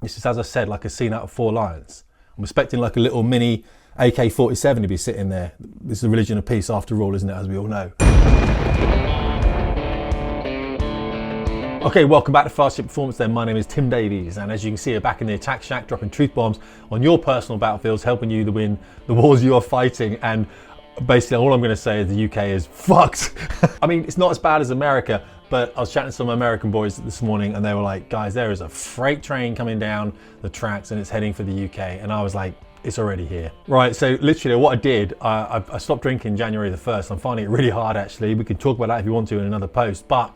This is, as I said, like a scene out of Four Lions. I'm expecting like a little mini AK-47 to be sitting there. This is the religion of peace after all, isn't it, as we all know. Okay, welcome back to Fast Ship Performance then. My name is Tim Davies, and as you can see, we're back in the attack shack, dropping truth bombs on your personal battlefields, helping you to win the wars you are fighting. And basically all I'm going to say is the UK is fucked. I mean, it's not as bad as America, but I was chatting to some American boys this morning and they were like, guys, there is a freight train coming down the tracks and it's heading for the UK. And I was like, it's already here. Right, so literally what I did, I stopped drinking January the 1st. I'm finding it really hard actually. We can talk about that if you want to in another post. But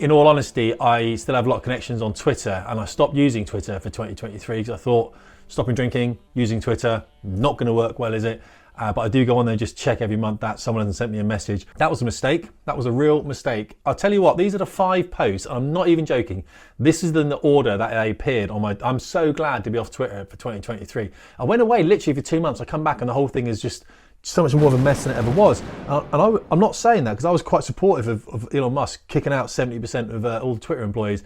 in all honesty, I still have a lot of connections on Twitter, and I stopped using Twitter for 2023 because I thought stopping drinking, using Twitter, not going to work well, is it? But I do go on there and just check every month that someone hasn't sent me a message. That was a mistake. That was a real mistake. I'll tell you what, these are the 5 posts. I'm not even joking. This is in the order that they appeared on my... I'm so glad to be off Twitter for 2023. I went away literally for 2 months. I come back and the whole thing is just so much more of a mess than it ever was. I'm not saying that because I was quite supportive of Elon Musk kicking out 70% of all the Twitter employees.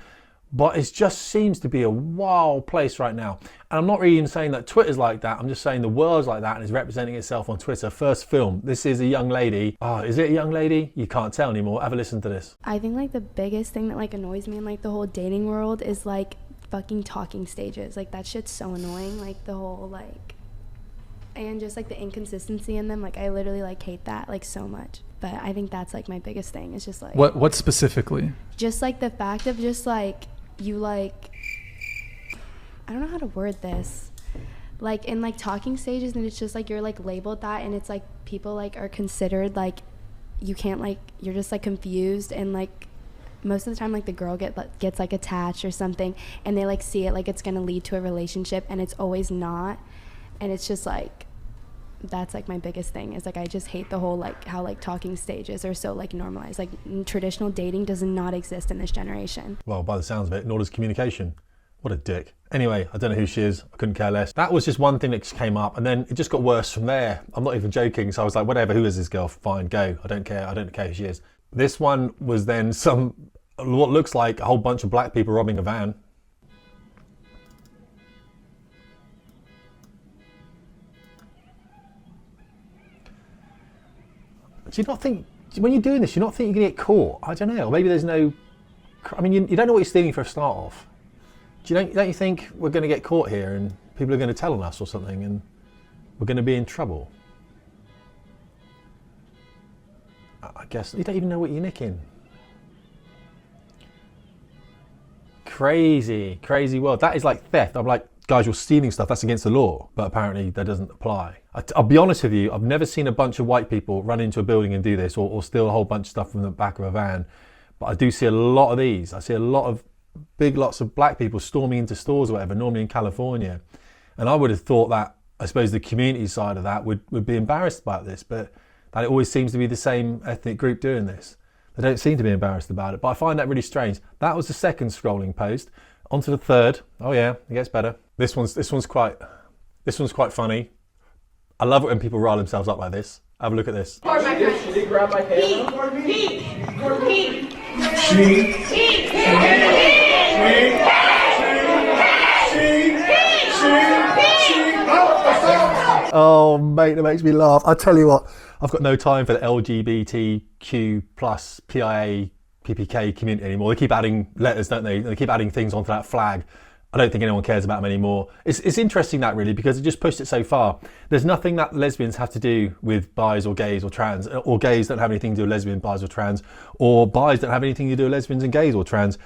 But it just seems to be a wild place right now. And I'm not really even saying that Twitter's like that. I'm just saying the world's like that and is representing itself on Twitter. First film. This is a young lady. Oh, is it a young lady? You can't tell anymore. Have a listen to this. I think like the biggest thing that like annoys me in like the whole dating world is like fucking talking stages. Like that shit's so annoying. Like the whole like, and just like the inconsistency in them. Like I literally like hate that like so much. But I think that's like my biggest thing. It's just like. What specifically? Just like the fact of just like, you like, I don't know how to word this, like in like talking stages, and it's just like you're like labeled that, and it's like people like are considered like you can't like, you're just like confused, and like most of the time like the girl gets like attached or something, and they like see it like it's gonna lead to a relationship, and it's always not. And it's just like, that's like my biggest thing is like I just hate the whole like how like talking stages are so like normalized. Like traditional dating does not exist in this generation. Well, by the sounds of it, nor does communication. What a dick. Anyway, I don't know who she is. I couldn't care less. That was just one thing that came up, and then it just got worse from there. I'm not even joking. So I was like, whatever, who is this girl? Fine, go. I don't care. I don't care who she is. This one was then what looks like a whole bunch of black people robbing a van. Do you not think, when you're doing this, you not think you're going to get caught? I don't know. Maybe there's no, I mean, you don't know what you're stealing for a start off. Don't you think we're going to get caught here and people are going to tell on us or something and we're going to be in trouble? I guess you don't even know what you're nicking. Crazy, crazy world. That is like theft. I'm like, guys, you're stealing stuff, that's against the law, but apparently that doesn't apply. I'll be honest with you, I've never seen a bunch of white people run into a building and do this, or steal a whole bunch of stuff from the back of a van, but I do see a lot of these. I see a lot of lots of black people storming into stores or whatever, normally in California, and I would have thought that, I suppose the community side of that would be embarrassed about this, but that it always seems to be the same ethnic group doing this. They don't seem to be embarrassed about it, but I find that really strange. That was the second scrolling post. On to the third. Oh yeah, it gets better. This one's quite funny. I love it when people rile themselves up like this. Have a look at this. She did grab my camera. Oh mate, that makes me laugh. I tell you what, I've got no time for the LGBTQ plus PIA PPK community anymore. They keep adding letters, don't they? They keep adding things onto that flag. I don't think anyone cares about them anymore. It's interesting that really, because it just pushed it so far. There's nothing that lesbians have to do with bis or gays or trans, or gays don't have anything to do with lesbian, bis or trans, or bis don't have anything to do with lesbians and gays or trans.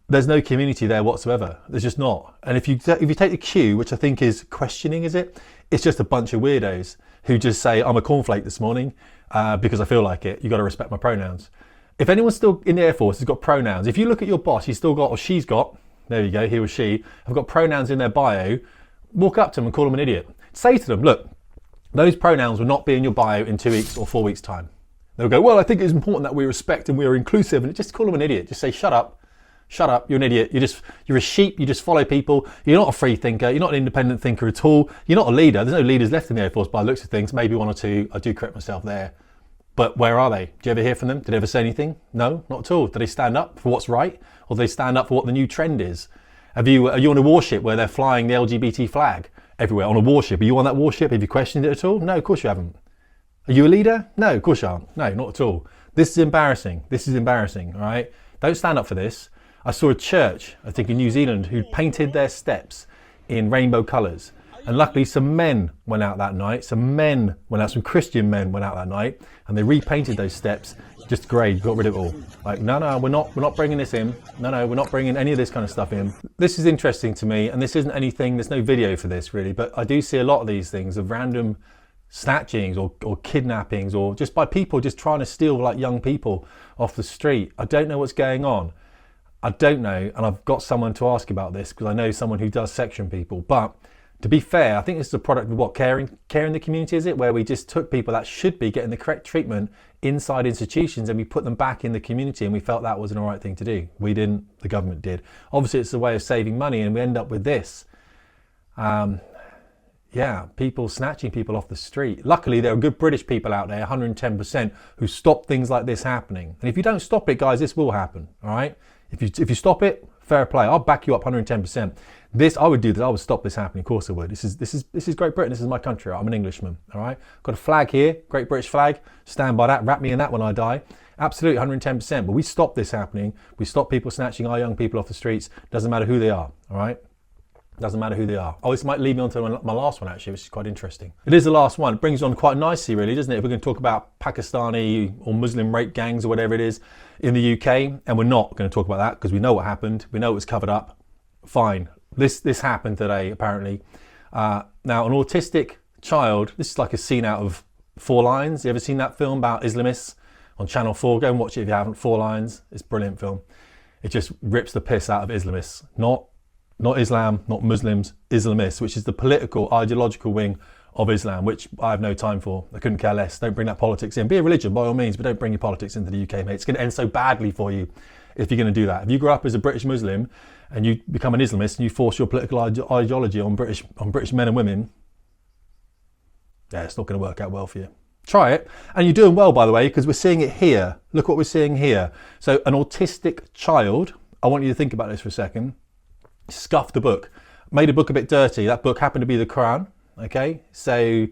There's no community there whatsoever. There's just not. And if you take the Q, which I think is questioning, is it? It's just a bunch of weirdos who just say, I'm a cornflake this morning because I feel like it. You got to respect my pronouns. If anyone's still in the Air Force has got pronouns, if you look at your boss, he's still got, or she's got, there you go, he or she, have got pronouns in their bio, walk up to them and call them an idiot. Say to them, look, those pronouns will not be in your bio in 2 weeks or 4 weeks' time. They'll go, well, I think it's important that we respect and we are inclusive, and just call them an idiot. Just say, shut up, you're an idiot. You're a sheep, you just follow people. You're not a free thinker, you're not an independent thinker at all. You're not a leader. There's no leaders left in the Air Force by the looks of things, maybe one or two, I do correct myself there. But where are they? Do you ever hear from them? Did they ever say anything? No, not at all. Do they stand up for what's right? Or do they stand up for what the new trend is? Are you on a warship where they're flying the LGBT flag everywhere on a warship? Are you on that warship? Have you questioned it at all? No, of course you haven't. Are you a leader? No, of course you aren't. No, not at all. This is embarrassing. This is embarrassing, all right? Don't stand up for this. I saw a church, I think in New Zealand, who painted their steps in rainbow colours. And luckily some men went out that night, some Christian men went out that night, and they repainted those steps just grey, got rid of it all. Like, no, we're not bringing this in. No, we're not bringing any of this kind of stuff in. This is interesting to me, and this isn't anything, there's no video for this really, but I do see a lot of these things of random snatchings or kidnappings, or just by people just trying to steal like young people off the street. I don't know what's going on. I don't know, and I've got someone to ask about this because I know someone who does section people. But to be fair, I think this is a product of what, caring the community, is it? Where we just took people that should be getting the correct treatment inside institutions and we put them back in the community, and we felt that was an alright thing to do. We didn't, the government did. Obviously it's a way of saving money, and we end up with this. Yeah, people snatching people off the street. Luckily there are good British people out there, 110%, who stop things like this happening. And if you don't stop it, guys, this will happen, alright? If you stop it, fair play. I'll back you up 110%. This, I would do this. I would stop this happening. Of course I would. This is Great Britain. This is my country. I'm an Englishman. All right. Got a flag here, Great British flag. Stand by that. Wrap me in that when I die. Absolutely 110%. But we stop this happening. We stop people snatching our young people off the streets. Doesn't matter who they are. All right. Doesn't matter who they are. Oh, this might lead me on to my last one actually, which is quite interesting. It is the last one. It brings on quite nicely really, doesn't it? If we're going to talk about Pakistani or Muslim rape gangs or whatever it is in the UK, and we're not going to talk about that because we know what happened. We know it was covered up. Fine. This happened today apparently. Now an autistic child, this is like a scene out of 4 Lines. You ever seen that film about Islamists on Channel 4? Go and watch it if you haven't. 4 Lines. It's a brilliant film. It just rips the piss out of Islamists. Not Islam, not Muslims, Islamists, which is the political, ideological wing of Islam, which I have no time for. I couldn't care less. Don't bring that politics in. Be a religion by all means, but don't bring your politics into the UK, mate. It's going to end so badly for you if you're going to do that. If you grow up as a British Muslim and you become an Islamist and you force your political ideology on British men and women, yeah, it's not going to work out well for you. Try it. And you're doing well, by the way, because we're seeing it here. Look what we're seeing here. So an autistic child, I want you to think about this for a second, scuffed the book, made a book a bit dirty. That book happened to be the Quran, okay? So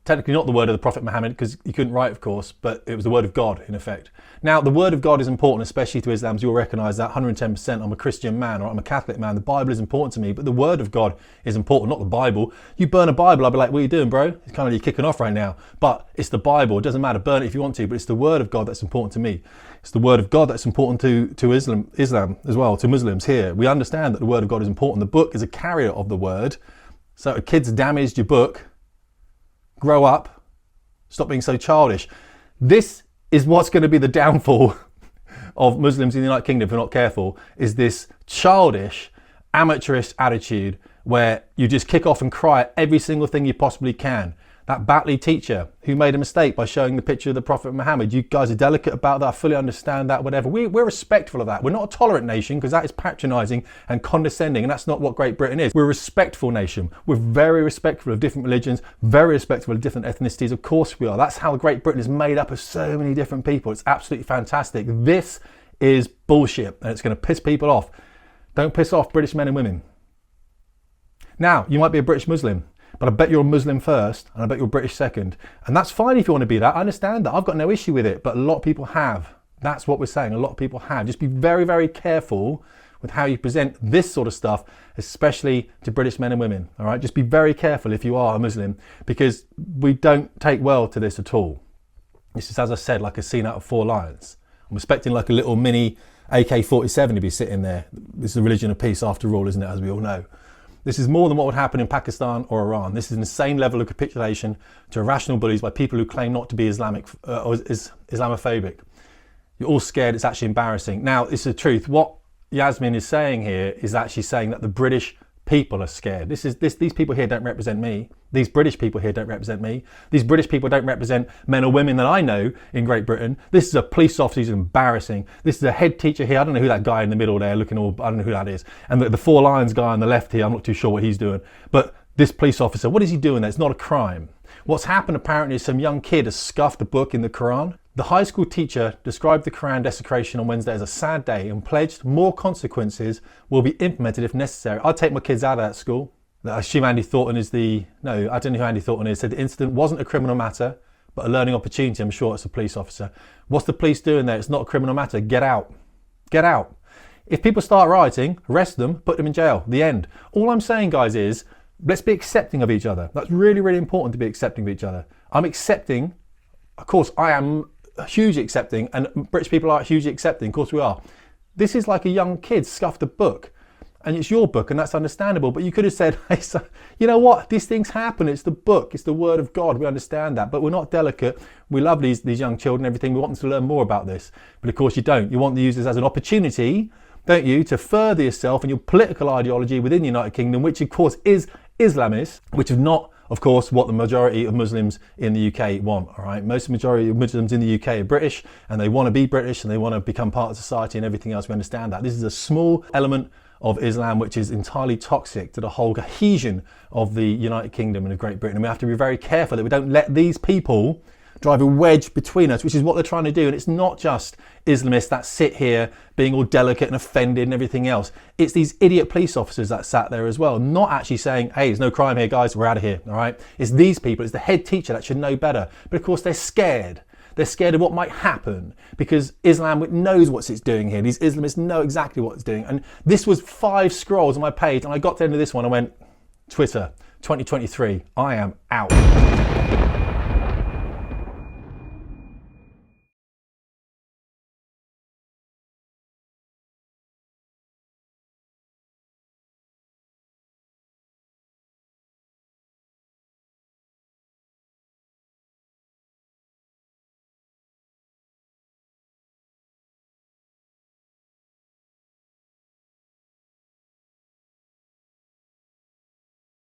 technically not the word of the Prophet Muhammad, because he couldn't write, of course, but it was the word of God, in effect. Now, the word of God is important, especially to Islam, so you'll recognise that 110%. I'm a Christian man, or I'm a Catholic man. The Bible is important to me, but the word of God is important, not the Bible. You burn a Bible, I'll be like, what are you doing, bro? It's kind of like you're kicking off right now. But it's the Bible. It doesn't matter. Burn it if you want to, but it's the word of God that's important to me. It's the word of God that's important to Islam as well, to Muslims here. We understand that the word of God is important. The book is a carrier of the word. So a kid's damaged your book. Grow up. Stop being so childish. This is what's going to be the downfall of Muslims in the United Kingdom if we're not careful, is this childish, amateurish attitude where you just kick off and cry at every single thing you possibly can. That Batley teacher who made a mistake by showing the picture of the Prophet Muhammad, you guys are delicate about that, I fully understand that, whatever. We're respectful of that. We're not a tolerant nation because that is patronising and condescending, and that's not what Great Britain is. We're a respectful nation. We're very respectful of different religions, very respectful of different ethnicities. Of course we are. That's how Great Britain is made up of so many different people. It's absolutely fantastic. This is bullshit and it's going to piss people off. Don't piss off British men and women. Now, you might be a British Muslim, but I bet you're a Muslim first and I bet you're British second. And that's fine if you want to be that. I understand that. I've got no issue with it, but a lot of people have. That's what we're saying. A lot of people have. Just be very, very careful with how you present this sort of stuff, especially to British men and women. All right. Just be very careful if you are a Muslim, because we don't take well to this at all. This is, as I said, like a scene out of 4 Lions. I'm expecting like a little mini AK-47 to be sitting there. This is a religion of peace after all, isn't it? As we all know. This is more than what would happen in Pakistan or Iran. This is an insane level of capitulation to irrational bullies by people who claim not to be Islamic or Islamophobic. You're all scared. It's actually embarrassing. Now, it's the truth. What Yasmin is saying here is actually saying that the British people are scared. These people here don't represent me. These British people here don't represent me. These British people don't represent men or women that I know in Great Britain. This is a police officer who's embarrassing. This is a head teacher here. I don't know who that guy in the middle there looking all, I don't know who that is. And the 4 Lions guy on the left here, I'm not too sure what he's doing. But this police officer, what is he doing there? It's not a crime. What's happened apparently is some young kid has scuffed the book in the Quran. The high school teacher described the Quran desecration on Wednesday as a sad day and pledged more consequences will be implemented if necessary. I'd take my kids out of that school. I assume Andy Thornton is no, I don't know who Andy Thornton is, said the incident wasn't a criminal matter, but a learning opportunity. I'm sure it's a police officer. What's the police doing there? It's not a criminal matter. Get out. Get out. If people start rioting, arrest them, put them in jail. The end. All I'm saying, guys, is let's be accepting of each other. That's really, really important, to be accepting of each other. I'm accepting, of course, I am hugely accepting, and British people are hugely accepting. Of course we are. This is like a young kid scuffed a book. And it's your book, and that's understandable. But you could have said, hey, so, you know what? These things happen. It's the book. It's the word of God. We understand that. But we're not delicate. We love these young children and everything. We want them to learn more about this. But of course you don't. You want to use this as an opportunity, don't you, to further yourself and your political ideology within the United Kingdom, which of course is Islamist, which is not, of course, what the majority of Muslims in the UK want, all right? Most of the majority of Muslims in the UK are British, and they want to be British, and they want to become part of society and everything else. We understand that. This is a small element of Islam which is entirely toxic to the whole cohesion of the United Kingdom and of Great Britain. And we have to be very careful that we don't let these people drive a wedge between us, which is what they're trying to do. And it's not just Islamists that sit here being all delicate and offended and everything else. It's these idiot police officers that sat there as well, not actually saying, hey, there's no crime here, guys, we're out of here, all right? It's these people, it's the head teacher that should know better. But of course, they're scared. They're scared of what might happen because Islam knows what it's doing here. These Islamists know exactly what it's doing. And this was 5 scrolls on my page, and I got to the end of this one, I went, Twitter, 2023, I am out.